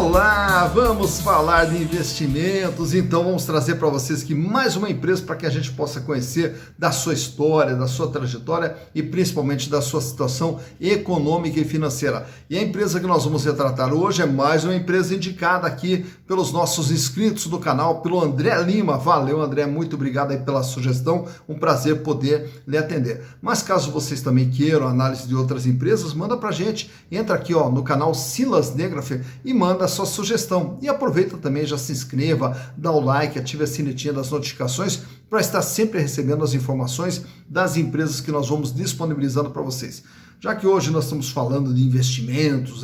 Olá, vamos falar de investimentos, então vamos trazer para vocês aqui mais uma empresa para que a gente possa conhecer da sua história, da sua trajetória e principalmente da sua situação econômica e financeira. E a empresa que nós vamos retratar hoje é mais uma empresa indicada aqui pelos nossos inscritos do canal, pelo André Lima. Valeu, André, muito obrigado aí pela sugestão, um prazer poder lhe atender. Mas caso vocês também queiram análise de outras empresas, manda para a gente, entra aqui no canal Silas Negraffer e manda a sua sugestão. E aproveita também, já se inscreva, dá o like, ative a sinetinha das notificações para estar sempre recebendo as informações das empresas que nós vamos disponibilizando para vocês. Já que hoje nós estamos falando de investimentos,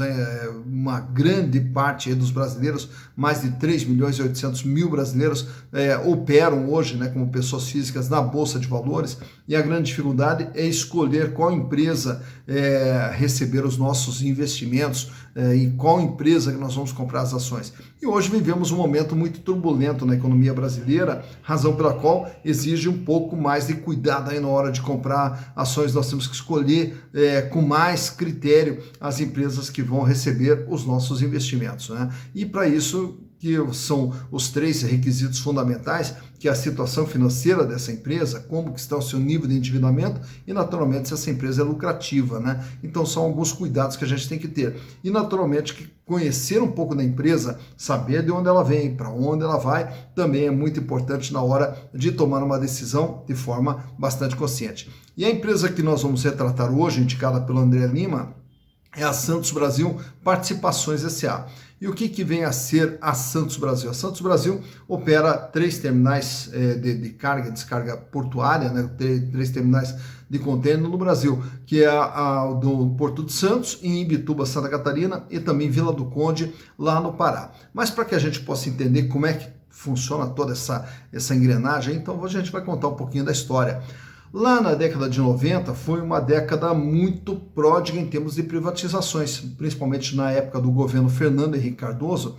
uma grande parte dos brasileiros, mais de 3 milhões e 800 mil brasileiros operam hoje como pessoas físicas na Bolsa de Valores, e a grande dificuldade é escolher qual empresa receber os nossos investimentos e qual empresa que nós vamos comprar as ações. E hoje vivemos um momento muito turbulento na economia brasileira, razão pela qual exige um pouco mais de cuidado aí na hora de comprar ações. Nós temos que escolher com mais critério as empresas que vão receber os nossos investimentos, E para isso, que são os 3 requisitos fundamentais, que é a situação financeira dessa empresa, como que está o seu nível de endividamento e, naturalmente, se essa empresa é lucrativa, Então, são alguns cuidados que a gente tem que ter. E, naturalmente, que conhecer um pouco da empresa, saber de onde ela vem, para onde ela vai, também é muito importante na hora de tomar uma decisão de forma bastante consciente. E a empresa que nós vamos retratar hoje, indicada pelo André Lima, é a Santos Brasil Participações S.A. E o que vem a ser a Santos Brasil? A Santos Brasil opera 3 terminais de carga e descarga portuária, 3 terminais de contêiner no Brasil, que é a do Porto de Santos, em Imbituba, Santa Catarina, e também Vila do Conde, lá no Pará. Mas para que a gente possa entender como é que funciona toda essa engrenagem, então a gente vai contar um pouquinho da história. Lá na década de 90 foi uma década muito pródiga em termos de privatizações, principalmente na época do governo Fernando Henrique Cardoso.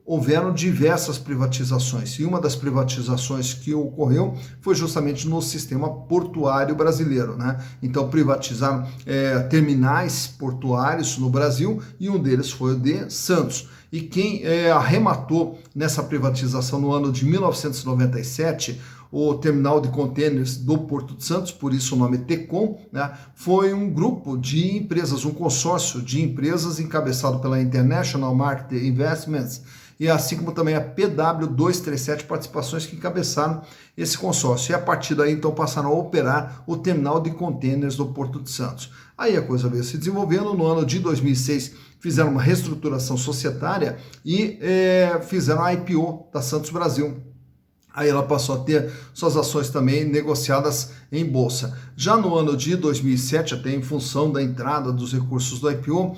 Houveram diversas privatizações, e uma das privatizações que ocorreu foi justamente no sistema portuário brasileiro, Então privatizaram terminais portuários no Brasil, e um deles foi o de Santos. E quem arrematou nessa privatização no ano de 1997, o terminal de contêineres do Porto de Santos, por isso o nome Tecom, foi um grupo de empresas, um consórcio de empresas encabeçado pela International Market Investments, e assim como também a PW237 Participações, que encabeçaram esse consórcio. E a partir daí, então, passaram a operar o terminal de contêineres do Porto de Santos. Aí a coisa veio se desenvolvendo. No ano de 2006, fizeram uma reestruturação societária e fizeram a IPO da Santos Brasil. Aí ela passou a ter suas ações também negociadas em bolsa. Já no ano de 2007, até em função da entrada dos recursos do IPO,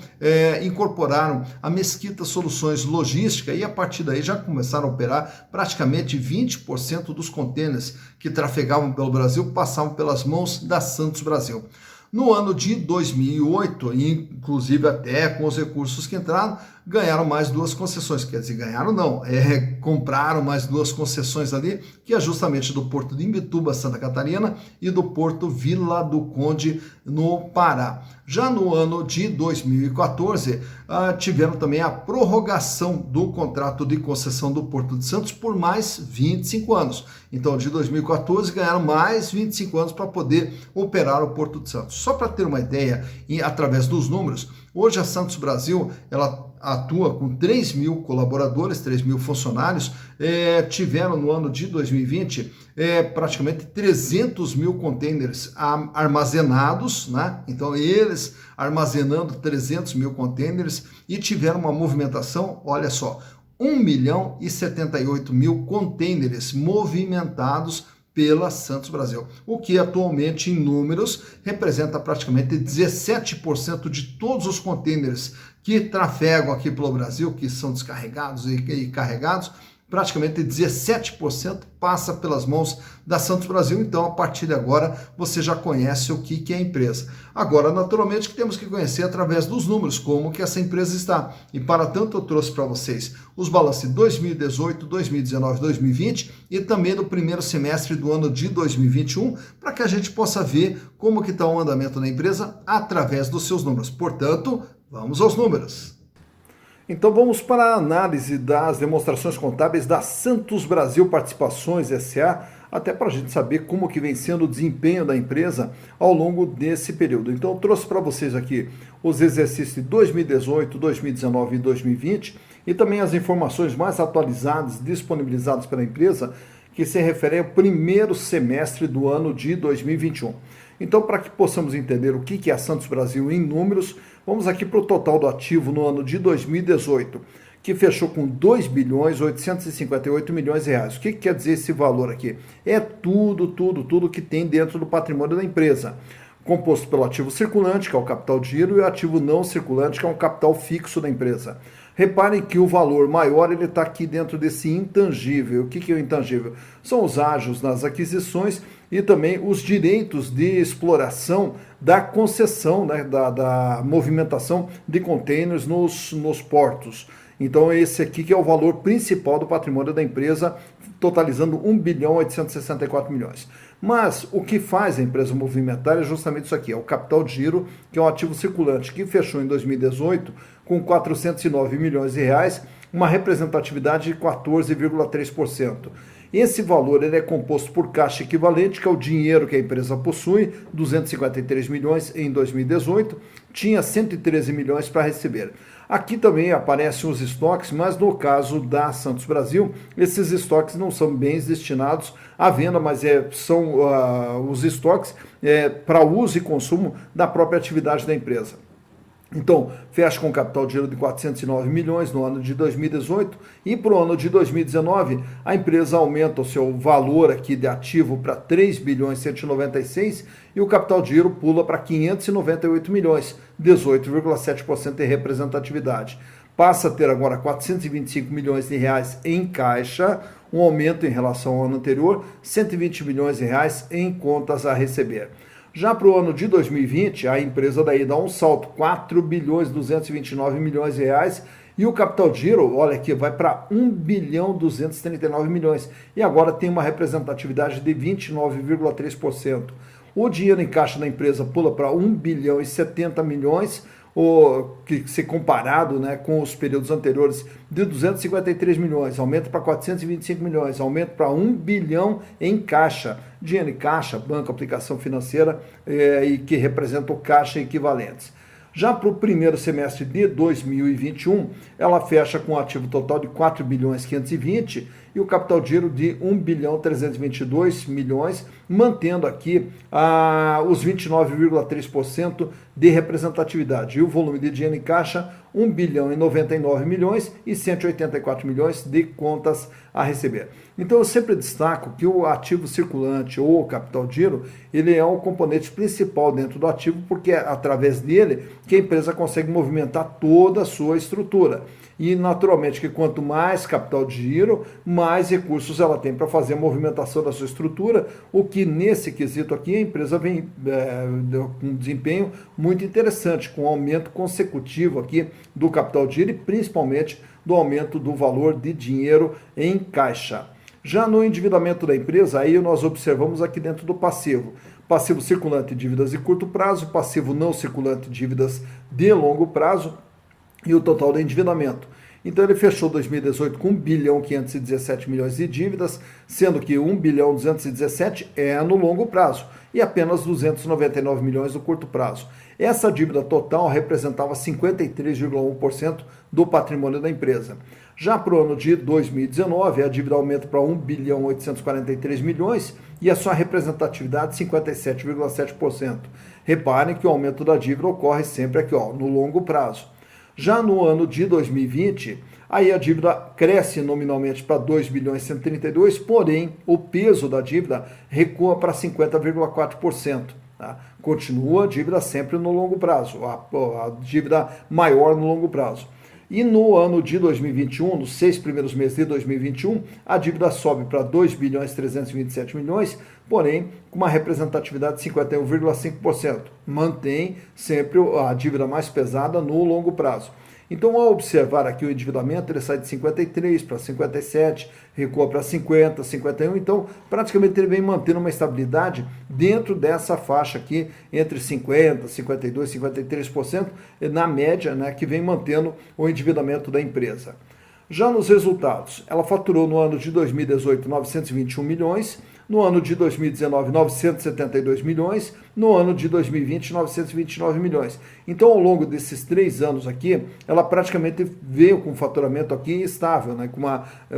incorporaram a Mesquita Soluções Logística, e a partir daí já começaram a operar praticamente 20% dos contêineres que trafegavam pelo Brasil passavam pelas mãos da Santos Brasil. No ano de 2008, inclusive até com os recursos que entraram, ganharam mais 2 concessões, quer dizer, ganharam não, compraram mais 2 concessões ali, que é justamente do Porto de Imbituba, Santa Catarina, e do Porto Vila do Conde, no Pará. Já no ano de 2014, tiveram também a prorrogação do contrato de concessão do Porto de Santos por mais 25 anos. Então, de 2014, ganharam mais 25 anos para poder operar o Porto de Santos. Só para ter uma ideia, através dos números, hoje a Santos Brasil, ela atua com 3 mil colaboradores, 3 mil funcionários, tiveram no ano de 2020 praticamente 300 mil contêineres armazenados, Então eles armazenando 300 mil contêineres, e tiveram uma movimentação, olha só, 1 milhão e 78 mil contêineres movimentados pela Santos Brasil, o que atualmente em números representa praticamente 17% de todos os contêineres que trafegam aqui pelo Brasil, que são descarregados e carregados. Praticamente 17% passa pelas mãos da Santos Brasil. Então, a partir de agora, você já conhece o que é a empresa. Agora, naturalmente, que temos que conhecer através dos números, como que essa empresa está. E para tanto, eu trouxe para vocês os balanços de 2018, 2019, 2020 e também do primeiro semestre do ano de 2021, para que a gente possa ver como que está o andamento da empresa através dos seus números. Portanto, vamos aos números. Então vamos para a análise das demonstrações contábeis da Santos Brasil Participações S.A., até para a gente saber como que vem sendo o desempenho da empresa ao longo desse período. Então eu trouxe para vocês aqui os exercícios de 2018, 2019 e 2020 e também as informações mais atualizadas disponibilizadas pela empresa que se referem ao primeiro semestre do ano de 2021. Então, para que possamos entender o que é a Santos Brasil em números, vamos aqui para o total do ativo no ano de 2018, que fechou com 2 bilhões 858 milhões de reais. O que quer dizer esse valor aqui? É tudo que tem dentro do patrimônio da empresa, composto pelo ativo circulante, que é o capital de giro, e o ativo não circulante, que é um capital fixo da empresa. Reparem que o valor maior ele está aqui dentro desse intangível. O que é o intangível? São os ágios nas aquisições e também os direitos de exploração da concessão, né, da movimentação de contêineres nos portos. Então esse aqui que é o valor principal do patrimônio da empresa, totalizando 1 bilhão 864 milhões. Mas o que faz a empresa movimentar é justamente isso aqui, é o capital de giro, que é um ativo circulante que fechou em 2018 com 409 milhões de reais, uma representatividade de 14,3%. Esse valor ele é composto por caixa equivalente, que é o dinheiro que a empresa possui, 253 milhões em 2018, tinha 113 milhões para receber. Aqui também aparecem os estoques, mas no caso da Santos Brasil, esses estoques não são bens destinados à venda, mas são os estoques para uso e consumo da própria atividade da empresa. Então, fecha com um capital de giro de 409 milhões no ano de 2018 e para o ano de 2019 a empresa aumenta o seu valor aqui de ativo para 3 bilhões 196 e o capital de giro pula para 598 milhões, 18,7% de representatividade. Passa a ter agora 425 milhões de reais em caixa, um aumento em relação ao ano anterior, 120 milhões de reais em contas a receber. Já para o ano de 2020, a empresa daí dá um salto, 4 bilhões 229 milhões de reais, e o capital de giro, olha aqui, vai para 1 bilhão 239 milhões, e agora tem uma representatividade de 29,3%. O dinheiro em caixa da empresa pula para 1 bilhão e 70 milhões, que se comparado, né, com os períodos anteriores, de 253 milhões, aumenta para 425 milhões, aumenta para 1 bilhão em caixa, dinheiro em caixa, banco, aplicação financeira, e que representa o caixa equivalentes. Já para o primeiro semestre de 2021, ela fecha com um ativo total de 4 bilhões 520 e o capital de giro de 1 bilhão 322 milhões, mantendo aqui os 29,3% de representatividade. E o volume de dinheiro em caixa, 1 bilhão e 99 milhões e 184 milhões de contas a receber. Então eu sempre destaco que o ativo circulante ou o capital de giro, ele é um componente principal dentro do ativo, porque é através dele que a empresa consegue movimentar toda a sua estrutura. E naturalmente que quanto mais capital de giro, mais recursos ela tem para fazer a movimentação da sua estrutura, o que nesse quesito aqui a empresa vem com um desempenho muito interessante, com um aumento consecutivo aqui do capital de giro e principalmente do aumento do valor de dinheiro em caixa. Já no endividamento da empresa, aí nós observamos aqui dentro do passivo. Passivo circulante, dívidas de curto prazo, passivo não circulante, dívidas de longo prazo e o total de endividamento. Então ele fechou 2018 com 1 bilhão 517 milhões de dívidas, sendo que 1 bilhão 217 é no longo prazo e apenas 299 milhões no curto prazo. Essa dívida total representava 53,1% do patrimônio da empresa. Já para o ano de 2019, a dívida aumenta para 1 bilhão 843 milhões e a sua representatividade 57,7%. Reparem que o aumento da dívida ocorre sempre aqui, no longo prazo. Já no ano de 2020, aí a dívida cresce nominalmente para 2 bilhões 132, porém o peso da dívida recua para 50,4%. Tá? Continua a dívida sempre no longo prazo, a dívida maior no longo prazo. E no ano de 2021, nos 6 primeiros meses de 2021, a dívida sobe para 2 bilhões 327 milhões, porém com uma representatividade de 51,5%. Mantém sempre a dívida mais pesada no longo prazo. Então, ao observar aqui o endividamento, ele sai de 53 para 57, recua para 50, 51, então praticamente ele vem mantendo uma estabilidade dentro dessa faixa aqui, entre 50, 52, 53%, na média, né, que vem mantendo o endividamento da empresa. Já nos resultados, ela faturou no ano de 2018 921 milhões, no ano de 2019 972 milhões, no ano de 2020 929 milhões. Então, ao longo desses 3 anos aqui, ela praticamente veio com um faturamento aqui estável, né? Com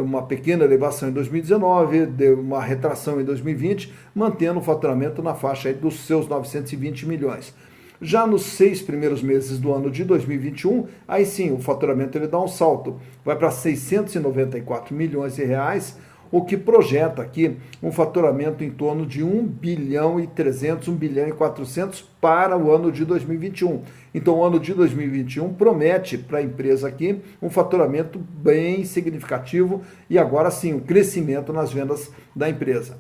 uma pequena elevação em 2019, deu uma retração em 2020, mantendo o faturamento na faixa aí dos seus 920 milhões. Já nos 6 primeiros meses do ano de 2021, aí sim, o faturamento ele dá um salto, vai para 694 milhões de reais, o que projeta aqui um faturamento em torno de 1 bilhão e 300, 1 bilhão e 400 para o ano de 2021. Então, o ano de 2021 promete para a empresa aqui um faturamento bem significativo e agora sim, um crescimento nas vendas da empresa.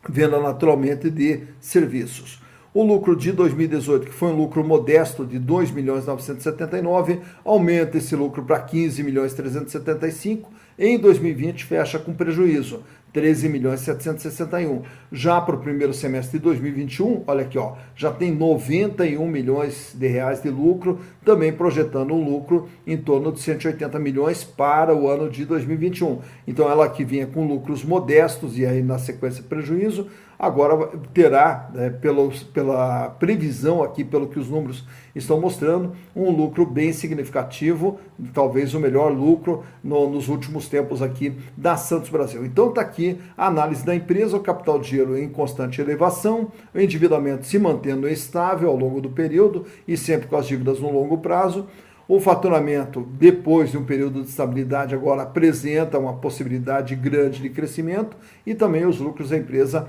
Venda naturalmente de serviços. O lucro de 2018, que foi um lucro modesto de 2 milhões 979, aumenta esse lucro para 15 milhões 375. Em 2020 fecha com prejuízo, 13 milhões 761. Já para o primeiro semestre de 2021, olha aqui, ó, já tem 91 milhões de reais de lucro, também projetando um lucro em torno de 180 milhões para o ano de 2021. Então ela que vinha com lucros modestos e aí na sequência prejuízo, agora terá, né, pela previsão aqui, pelo que os números estão mostrando, um lucro bem significativo, talvez o melhor lucro nos últimos tempos aqui da Santos Brasil. Então está aqui a análise da empresa, o capital de giro em constante elevação, o endividamento se mantendo estável ao longo do período e sempre com as dívidas no longo prazo. O faturamento, depois de um período de estabilidade, agora apresenta uma possibilidade grande de crescimento e também os lucros da empresa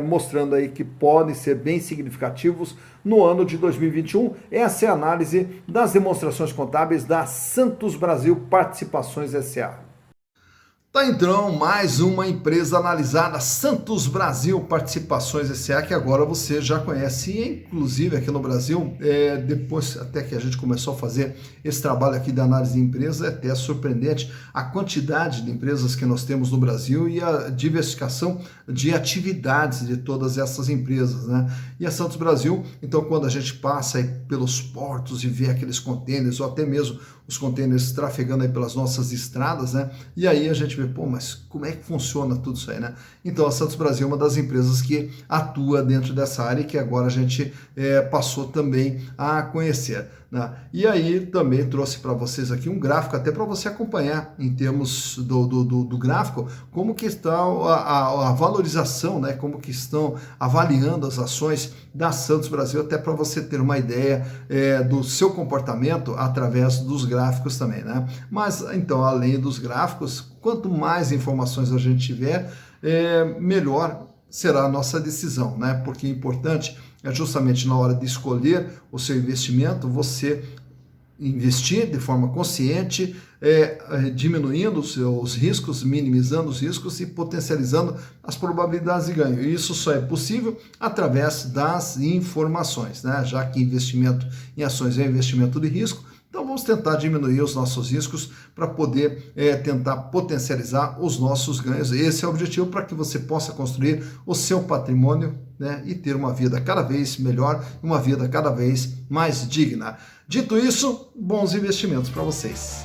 mostrando aí que podem ser bem significativos no ano de 2021. Essa é a análise das demonstrações contábeis da Santos Brasil Participações S.A. Tá então mais uma empresa analisada, Santos Brasil Participações S.A., que agora você já conhece, e inclusive aqui no Brasil, depois até que a gente começou a fazer esse trabalho aqui da análise de empresa, é até surpreendente a quantidade de empresas que nós temos no Brasil e a diversificação de atividades de todas essas empresas, né? E a Santos Brasil, então quando a gente passa aí pelos portos e vê aqueles contêineres, ou até mesmo os contêineres trafegando aí pelas nossas estradas, né? E aí a gente vê, pô, mas como é que funciona tudo isso aí, né? Então a Santos Brasil é uma das empresas que atua dentro dessa área e que agora a gente passou também a conhecer, né? E aí também trouxe para vocês aqui um gráfico, até para você acompanhar em termos do gráfico, como que está a valorização, né? Como que estão avaliando as ações da Santos Brasil, até para você ter uma ideia do seu comportamento através dos gráficos também, né? Mas então, além dos gráficos, quanto mais informações a gente tiver, melhor será a nossa decisão, né? Porque o importante é justamente na hora de escolher o seu investimento, você investir de forma consciente, diminuindo os seus riscos, minimizando os riscos e potencializando as probabilidades de ganho. E isso só é possível através das informações, né? Já que investimento em ações é investimento de risco, então vamos tentar diminuir os nossos riscos para poder tentar potencializar os nossos ganhos. Esse é o objetivo para que você possa construir o seu patrimônio, né, e ter uma vida cada vez melhor, uma vida cada vez mais digna. Dito isso, bons investimentos para vocês.